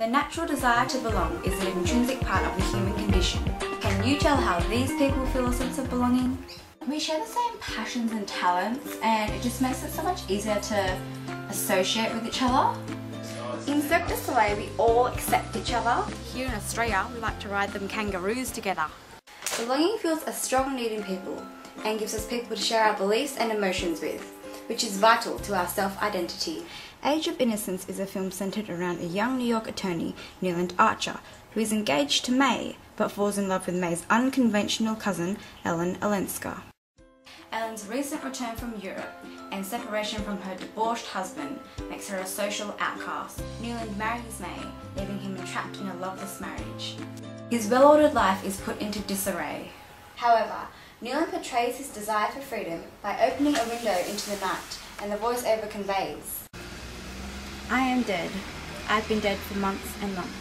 The natural desire to belong is an intrinsic part of the human condition. Can you tell how these people feel a sense of belonging? We share the same passions and talents, and it just makes it so much easier to associate with each other. In Cirque du Soleil, we all accept each other. Here in Australia, we like to ride them kangaroos together. Belonging feels a strong need in people and gives us people to share our beliefs and emotions with, which is vital to our self-identity. Age of Innocence is a film centred around a young New York attorney, Newland Archer, who is engaged to May, but falls in love with May's unconventional cousin, Ellen Olenska. Ellen's recent return from Europe and separation from her debauched husband makes her a social outcast. Newland marries May, leaving him entrapped in a loveless marriage. His well-ordered life is put into disarray. However, Newland portrays his desire for freedom by opening a window into the night, and the voiceover conveys, "I am dead. I've been dead for months and months."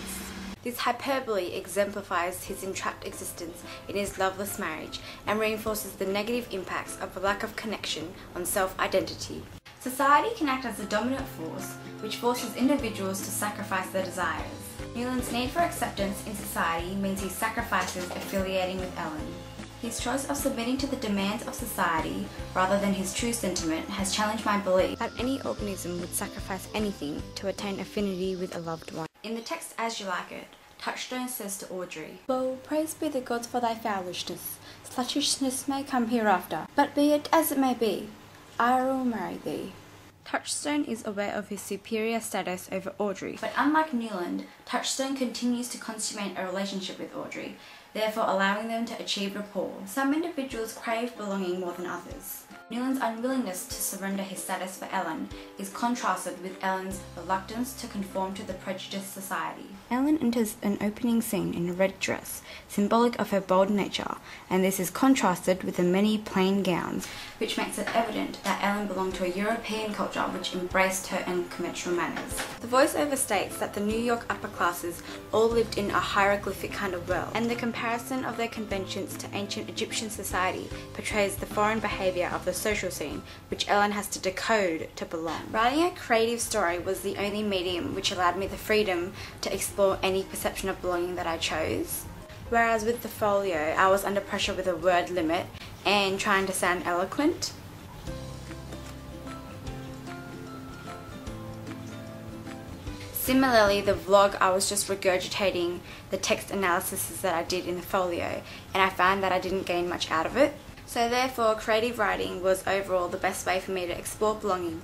This hyperbole exemplifies his entrapped existence in his loveless marriage and reinforces the negative impacts of a lack of connection on self-identity. Society can act as a dominant force, which forces individuals to sacrifice their desires. Newland's need for acceptance in society means he sacrifices affiliating with Ellen. His choice of submitting to the demands of society rather than his true sentiment has challenged my belief that any organism would sacrifice anything to attain affinity with a loved one. In the text As You Like It, Touchstone says to Audrey, "Well, praise be the gods for thy foolishness. Slutishness may come hereafter, but be it as it may be, I will marry thee." Touchstone is aware of his superior status over Audrey, but unlike Newland, Touchstone continues to consummate a relationship with Audrey, therefore allowing them to achieve rapport. Some individuals crave belonging more than others. Newland's unwillingness to surrender his status for Ellen is contrasted with Ellen's reluctance to conform to the prejudiced society. Ellen enters an opening scene in a red dress, symbolic of her bold nature, and this is contrasted with the many plain gowns, which makes it evident that Ellen belonged to a European culture which embraced her unconventional manners. The voiceover states that the New York upper classes all lived in a hieroglyphic kind of world, and the comparison of their conventions to ancient Egyptian society portrays the foreign behaviour of the social scene, which Ellen has to decode to belong. Writing a creative story was the only medium which allowed me the freedom to explore any perception of belonging that I chose. Whereas with the folio, I was under pressure with a word limit and trying to sound eloquent. Similarly, the vlog, I was just regurgitating the text analysis that I did in the folio, and I found that I didn't gain much out of it. So therefore, creative writing was overall the best way for me to explore belonging.